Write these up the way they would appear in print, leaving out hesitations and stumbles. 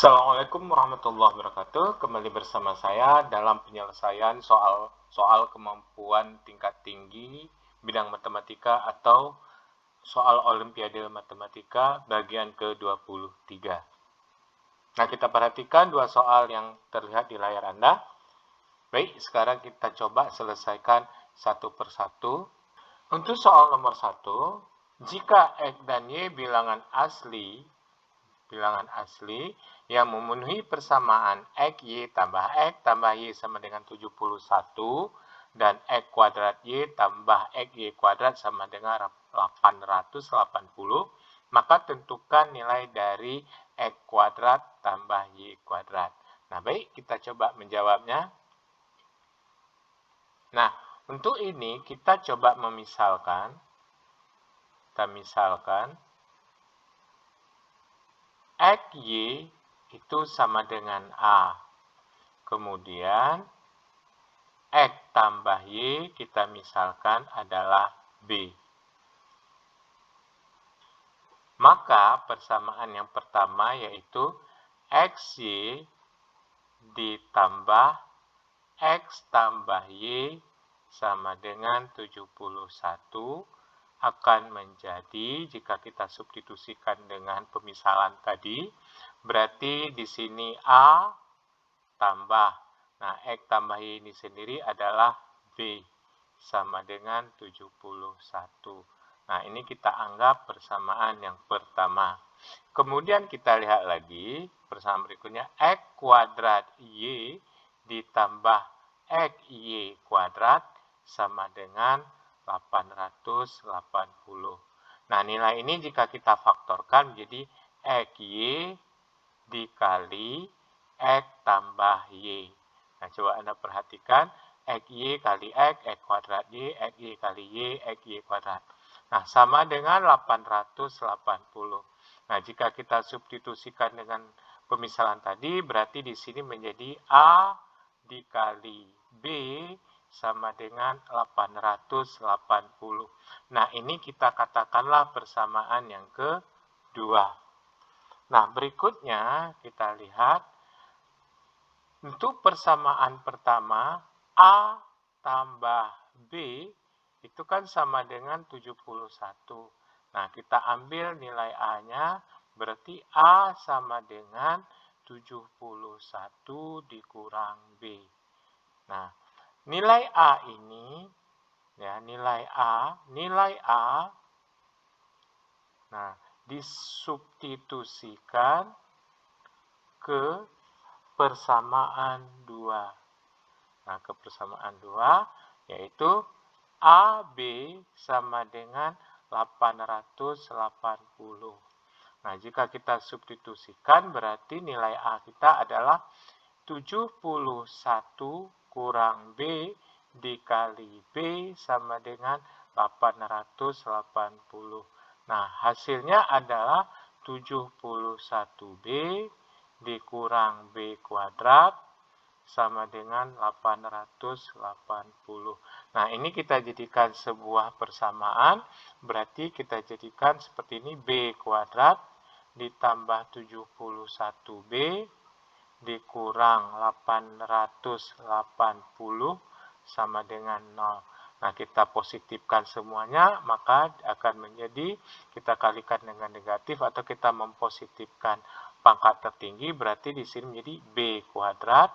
Assalamualaikum warahmatullahi wabarakatuh. Kembali bersama saya dalam penyelesaian soal kemampuan tingkat tinggi bidang matematika atau soal Olimpiade Matematika bagian ke-23. Nah, kita perhatikan dua soal yang terlihat di layar Anda. Baik, sekarang kita coba selesaikan satu persatu. Untuk soal nomor 1, jika X dan Y bilangan asli yang memenuhi persamaan X Y tambah Y sama dengan 71 dan X kuadrat Y tambah X Y kuadrat sama dengan 880, maka tentukan nilai dari X kuadrat tambah Y kuadrat. Nah, baik, kita coba menjawabnya. Nah, untuk ini kita coba memisalkan. X Y itu sama dengan A. Kemudian X tambah Y kita misalkan adalah B. Maka persamaan yang pertama yaitu XY ditambah X tambah Y sama dengan 71 akan menjadi, jika kita substitusikan dengan pemisalan tadi, berarti di sini A tambah, nah X tambah Y ini sendiri adalah B sama dengan 71. Nah, ini kita anggap persamaan yang pertama. Kemudian kita lihat lagi persamaan berikutnya, X kuadrat Y ditambah X Y kuadrat sama dengan 880. Nah, nilai ini jika kita faktorkan menjadi X Y dikali X tambah Y. Nah, coba Anda perhatikan, X Y kali X kuadrat Y, X Y kali Y, X Y kuadrat. Nah, sama dengan 880. Nah, jika kita substitusikan dengan pemisalan tadi, berarti di sini menjadi A dikali B sama dengan 880. Nah, ini kita katakanlah persamaan yang kedua. Nah, berikutnya kita lihat untuk persamaan pertama, A tambah B itu kan sama dengan 71. Nah, kita ambil nilai A-nya, berarti A sama dengan 71 dikurang B. Nah, nilai A ini, ya, nilai A, nah, disubstitusikan ke persamaan 2. Nah, ke persamaan 2 yaitu AB sama dengan 880. Nah, jika kita substitusikan berarti nilai A kita adalah 71 kurang B dikali B sama dengan 880. Nah, hasilnya adalah 71B dikurang B kuadrat sama dengan 880. Nah, ini kita jadikan sebuah persamaan, berarti kita jadikan seperti ini, B kuadrat ditambah 71B dikurang 880 sama dengan 0. Nah, kita positifkan semuanya, maka akan menjadi, kita kalikan dengan negatif atau kita mempositifkan pangkat tertinggi, berarti di sini menjadi B kuadrat,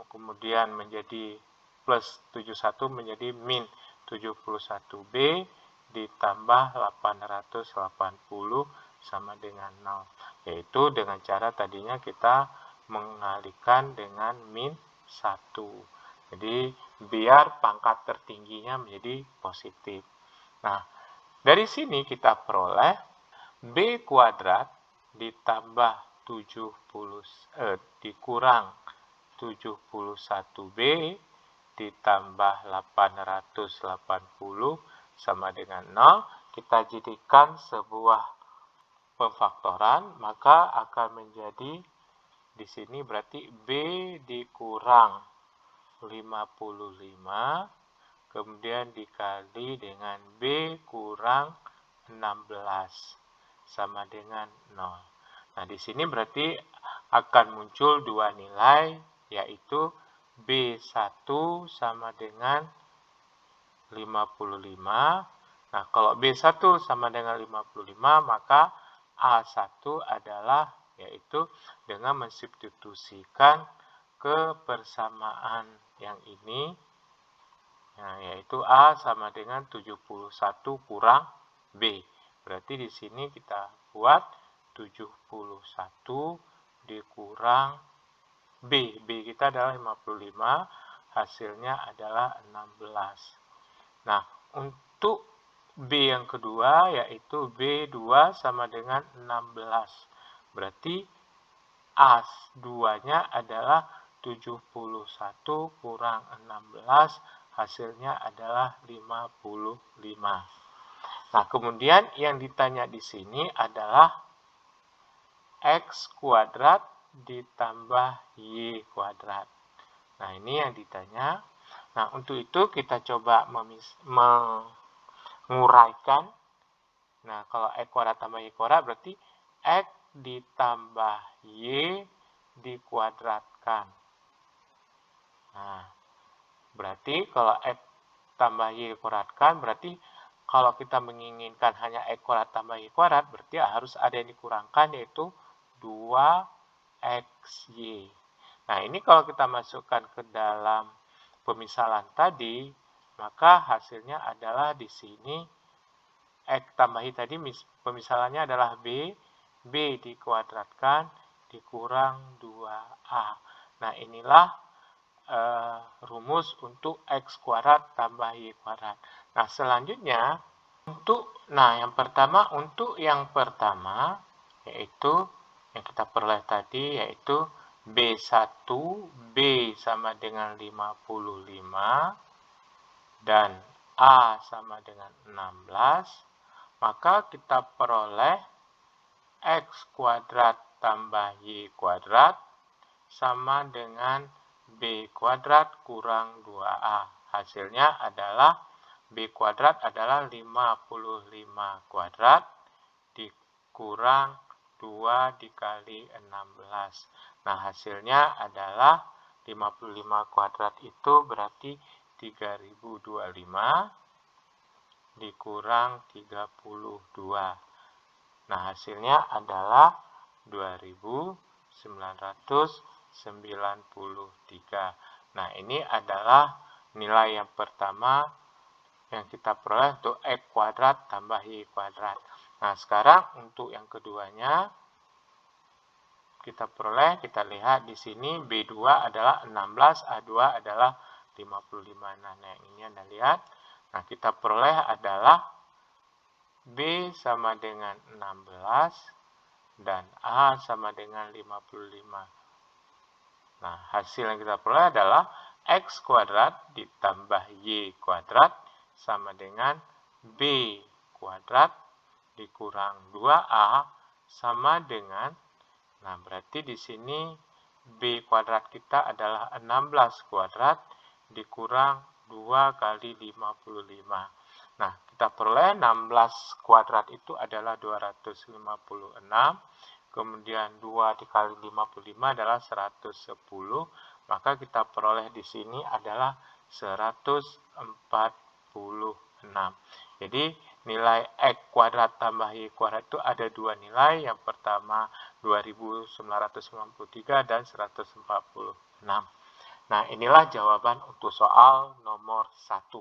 kemudian menjadi plus 71 menjadi min 71B ditambah 880 sama dengan 0. Yaitu dengan cara tadinya kita mengalihkan dengan min 1. Jadi biar pangkat tertingginya menjadi positif. Nah, dari sini kita peroleh B kuadrat ditambah dikurang 71B ditambah 880 sama dengan 0. Kita jadikan sebuah pemfaktoran, maka akan menjadi di sini berarti B dikurang 55 kemudian dikali dengan B kurang 16 sama dengan 0. Nah, di sini berarti akan muncul dua nilai, yaitu B1 sama dengan 55. Nah, kalau B1 sama dengan 55, maka A1 adalah, yaitu dengan mensubstitusikan kebersamaan yang ini, nah, yaitu A sama dengan 71 kurang B. Berarti di sini kita buat 71 dikurang B. B kita adalah 55, hasilnya adalah 16. Nah, untuk B yang kedua yaitu B2 sama dengan 16. Berarti A2-nya adalah 71 kurang 16, hasilnya adalah 55. Nah, kemudian yang ditanya di sini adalah X kuadrat ditambah Y kuadrat. Nah, ini yang ditanya. Nah, untuk itu kita coba menguraikan. Nah, kalau X kuadrat tambah Y kuadrat berarti X ditambah Y dikuadratkan. Nah, berarti kalau X tambah Y dikuadratkan, berarti kalau kita menginginkan hanya X kuadrat tambah Y kuadrat, berarti harus ada yang dikurangkan, yaitu 2XY. Nah, ini kalau kita masukkan ke dalam pemisalan tadi, maka hasilnya adalah di sini X tambah Y tadi pemisalannya adalah B. B dikuadratkan dikurang 2A. Nah, inilah rumus untuk X kuadrat tambah Y kuadrat. Nah, selanjutnya yang pertama yaitu yang kita peroleh tadi yaitu B1 B sama dengan 55 dan A sama dengan 16, maka kita peroleh X kuadrat tambah Y kuadrat sama dengan B kuadrat kurang 2A. Hasilnya adalah B kuadrat adalah 55 kuadrat dikurang 2 dikali 16. Nah, hasilnya adalah 55 kuadrat itu berarti 3025 dikurang 32. Nah, hasilnya adalah 2993. Nah, ini adalah nilai yang pertama yang kita peroleh untuk X kuadrat tambah Y kuadrat. Nah, sekarang untuk yang keduanya kita peroleh, kita lihat di sini B2 adalah 16, A2 adalah 55. Nah, yang ini Anda lihat. Nah, kita peroleh adalah B sama dengan 16 dan A sama dengan 55. Nah, hasil yang kita peroleh adalah X kuadrat ditambah Y kuadrat sama dengan B kuadrat dikurang 2A sama dengan, nah berarti di sini B kuadrat kita adalah 16 kuadrat dikurang 2 kali 55. Nah, kita peroleh 16 kuadrat itu adalah 256, kemudian 2 dikali 55 adalah 110, maka kita peroleh di sini adalah 146. Jadi, nilai X kuadrat tambah Y kuadrat itu ada dua nilai, yang pertama 2993 dan 146. Nah, inilah jawaban untuk soal nomor 1.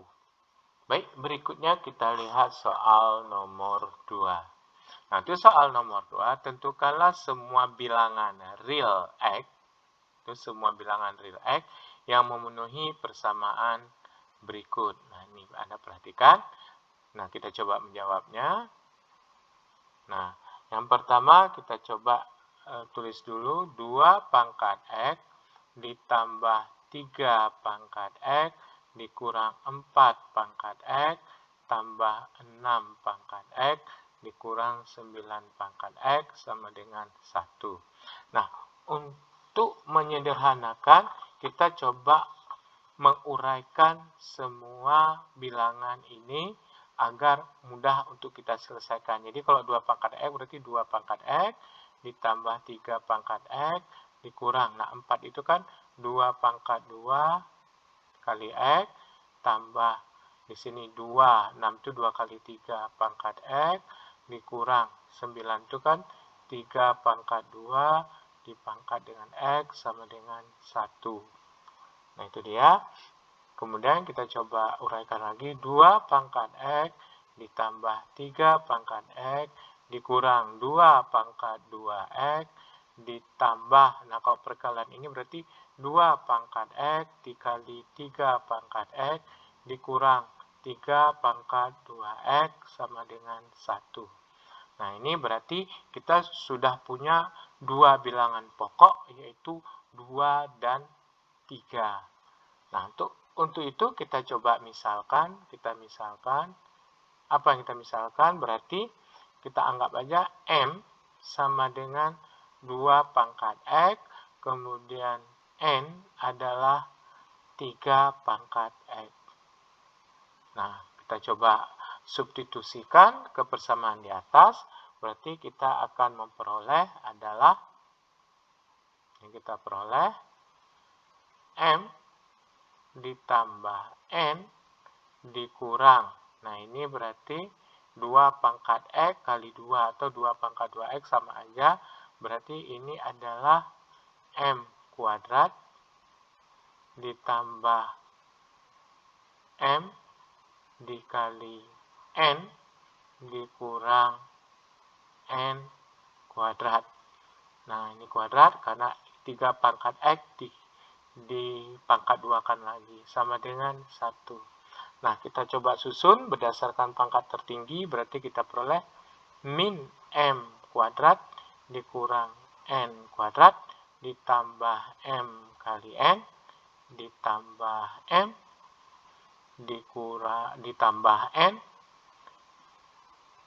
Baik, berikutnya kita lihat soal nomor 2. Nah, itu soal nomor 2, tentukanlah semua bilangan real X, itu semua bilangan real X yang memenuhi persamaan berikut. Nah, ini Anda perhatikan. Nah, kita coba menjawabnya. Nah, yang pertama kita coba tulis dulu 2 pangkat X ditambah 3 pangkat X dikurang 4 pangkat X tambah 6 pangkat X dikurang 9 pangkat X sama dengan 1. Nah, untuk menyederhanakan, kita coba menguraikan semua bilangan ini agar mudah untuk kita selesaikan. Jadi, kalau 2 pangkat X berarti 2 pangkat X ditambah 3 pangkat X dikurang. Nah, 4 itu kan 2 pangkat 2 kali X tambah di sini 2. 6 itu 2 kali 3 pangkat X dikurang. 9 itu kan 3 pangkat 2 dipangkat dengan X sama dengan 1. Nah, itu dia. Kemudian kita coba uraikan lagi. 2 pangkat X ditambah 3 pangkat X dikurang 2 pangkat 2X ditambah, nah kalau perkalian ini berarti 2 pangkat X dikali 3 pangkat X dikurang 3 pangkat 2X sama dengan 1. Nah, ini berarti kita sudah punya dua bilangan pokok, yaitu 2 dan 3. Nah, untuk itu kita coba misalkan, apa yang kita misalkan, berarti kita anggap aja M sama dengan 2 pangkat X, kemudian N adalah 3 pangkat X. Nah, kita coba substitusikan ke persamaan di atas, berarti kita akan memperoleh adalah, yang kita peroleh M ditambah N dikurang. Nah, ini berarti 2 pangkat X kali 2 atau 2 pangkat 2X sama aja. Berarti ini adalah M kuadrat ditambah M dikali N dikurang N kuadrat. Nah, ini kuadrat karena 3 pangkat X dipangkat 2 kan lagi. Sama dengan 1. Nah, kita coba susun berdasarkan pangkat tertinggi, berarti kita peroleh min M kuadrat dikurang N kuadrat ditambah M kali N ditambah M ditambah N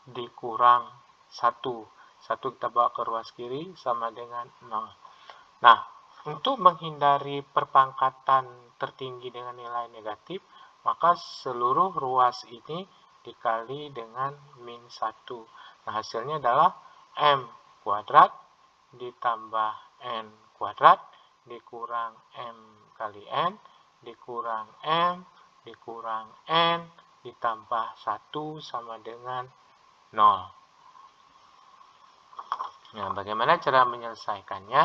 dikurang 1. 1 kita bawa ke ruas kiri sama dengan 0. Nah, untuk menghindari perpangkatan tertinggi dengan nilai negatif, maka seluruh ruas ini dikali dengan min 1. Nah, hasilnya adalah M kuadrat ditambah N kuadrat dikurang M kali N dikurang M dikurang N ditambah 1 sama dengan 0. Nah, bagaimana cara menyelesaikannya?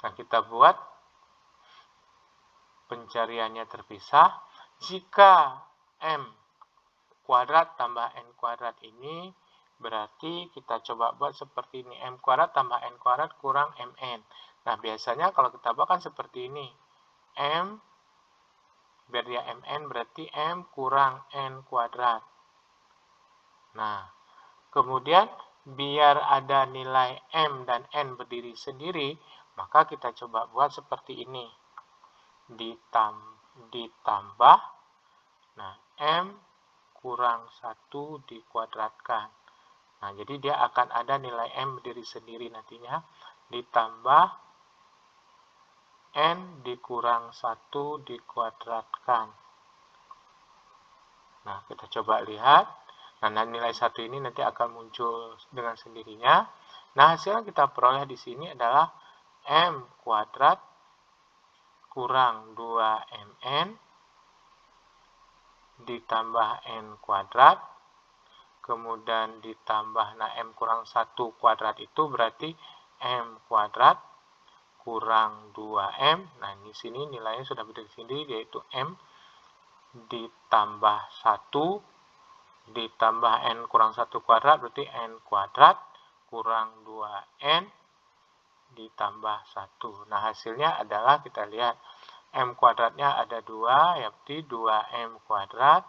Nah, kita buat pencariannya terpisah. Jika M kuadrat tambah N kuadrat ini, berarti kita coba buat seperti ini. M kuadrat tambah N kuadrat kurang MN. Nah, biasanya kalau kita buat kan seperti ini. M, biar dia MN, berarti M kurang N kuadrat. Nah, kemudian biar ada nilai M dan N berdiri sendiri, maka kita coba buat seperti ini. Ditambah, nah, M kurang 1 dikuadratkan. Nah, jadi dia akan ada nilai M berdiri sendiri nantinya. Ditambah N dikurang 1 dikuadratkan. Nah, kita coba lihat. Nah, nilai 1 ini nanti akan muncul dengan sendirinya. Nah, hasil yang kita peroleh di sini adalah M kuadrat kurang 2MN ditambah N kuadrat, kemudian ditambah, nah, M kurang 1 kuadrat itu berarti M kuadrat kurang 2M. Nah, di sini nilainya sudah berdiri sendiri, yaitu M ditambah 1 ditambah N kurang 1 kuadrat, berarti N kuadrat kurang 2N ditambah 1. Nah, hasilnya adalah, kita lihat, M kuadratnya ada 2, yaitu 2M kuadrat.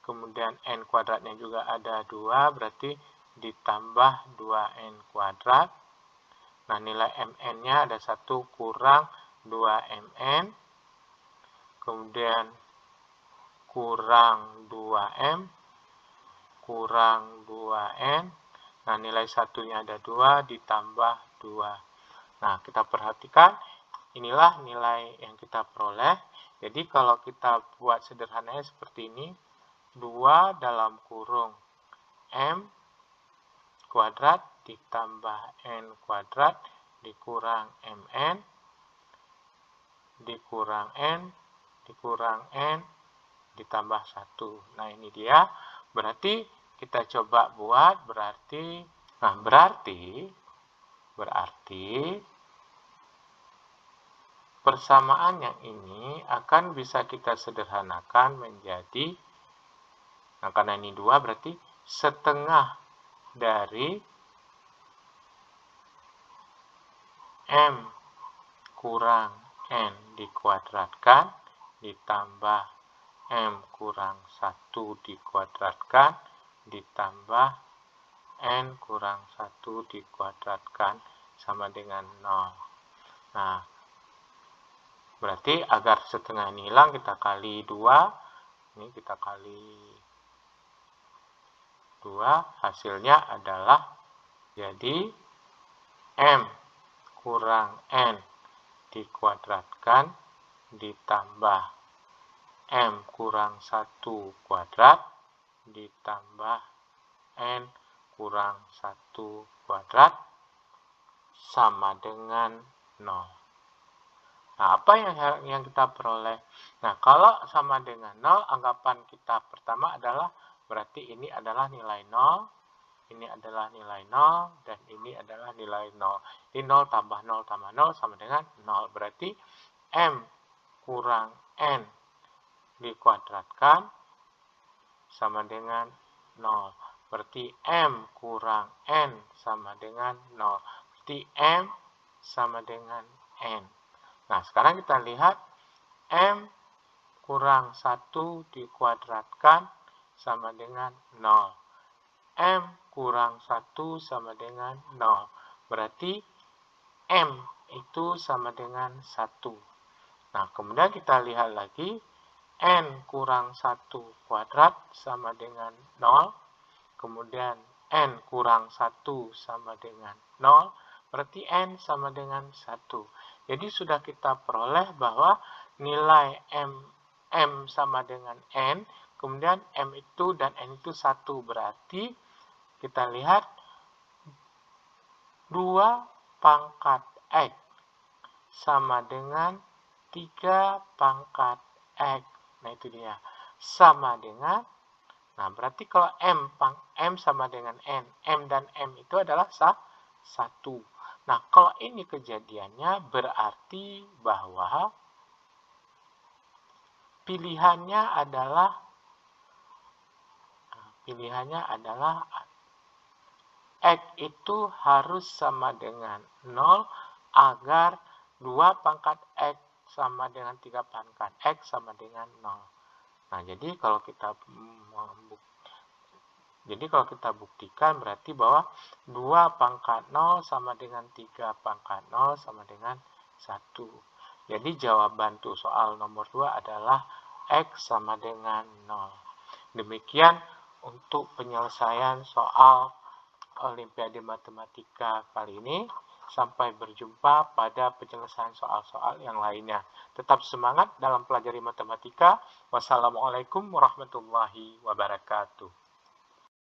Kemudian N kuadratnya juga ada 2, berarti ditambah 2N kuadrat. Nah, nilai MN-nya ada 1 kurang 2MN. Kemudian kurang 2M, kurang 2N. Nah, nilai satunya ada 2, ditambah 2. Nah, kita perhatikan, inilah nilai yang kita peroleh. Jadi, kalau kita buat sederhananya seperti ini, 2 dalam kurung M kuadrat ditambah n kuadrat dikurang mn dikurang n ditambah 1. Nah, ini dia. Berarti kita coba buat, berarti persamaan yang ini akan bisa kita sederhanakan menjadi, nah karena ini 2 berarti setengah dari m kurang n dikuadratkan ditambah m kurang 1 dikuadratkan ditambah n kurang 1 dikuadratkan sama dengan 0. Nah, berarti agar setengah ini hilang kita kali 2. Ini kita kali 2. Hasilnya adalah jadi m kurang n dikuadratkan ditambah m kurang 1 kuadrat ditambah n kurang 1 kuadrat sama dengan 0. Nah, apa yang kita peroleh? Nah, kalau sama dengan 0, anggapan kita pertama adalah berarti ini adalah nilai 0, ini adalah nilai 0, dan ini adalah nilai 0. Ini 0 tambah 0 tambah 0 sama dengan 0. Berarti m kurang n dikuadratkan sama dengan 0. Berarti m kurang n sama dengan 0. Berarti m sama dengan n. Nah, sekarang kita lihat m kurang 1 dikuadratkan sama dengan 0. M kurang 1 sama dengan 0. Berarti M itu sama dengan 1. Nah, kemudian kita lihat lagi. N kurang 1 kuadrat sama dengan 0. Kemudian N kurang 1 sama dengan 0. Berarti N sama dengan 1. Jadi sudah kita peroleh bahwa nilai M sama dengan N. Kemudian M itu dan N itu 1. Berarti kita lihat 2 pangkat X sama dengan 3 pangkat X. Nah, itu dia. Sama dengan, nah berarti kalau M sama dengan N. M dan M itu adalah 1. Nah, kalau ini kejadiannya berarti bahwa pilihannya adalah X itu harus sama dengan 0 agar 2 pangkat X sama dengan 3 pangkat X sama dengan 0. Nah, jadi kalau kita buktikan berarti bahwa 2 pangkat 0 sama dengan 3 pangkat 0 sama dengan 1. Jadi jawaban tuh soal nomor 2 adalah X sama dengan 0. Demikian untuk penyelesaian soal Olimpiade Matematika kali ini. Sampai berjumpa pada penyelesaian soal-soal yang lainnya. Tetap semangat dalam pelajari matematika. Wassalamualaikum warahmatullahi wabarakatuh.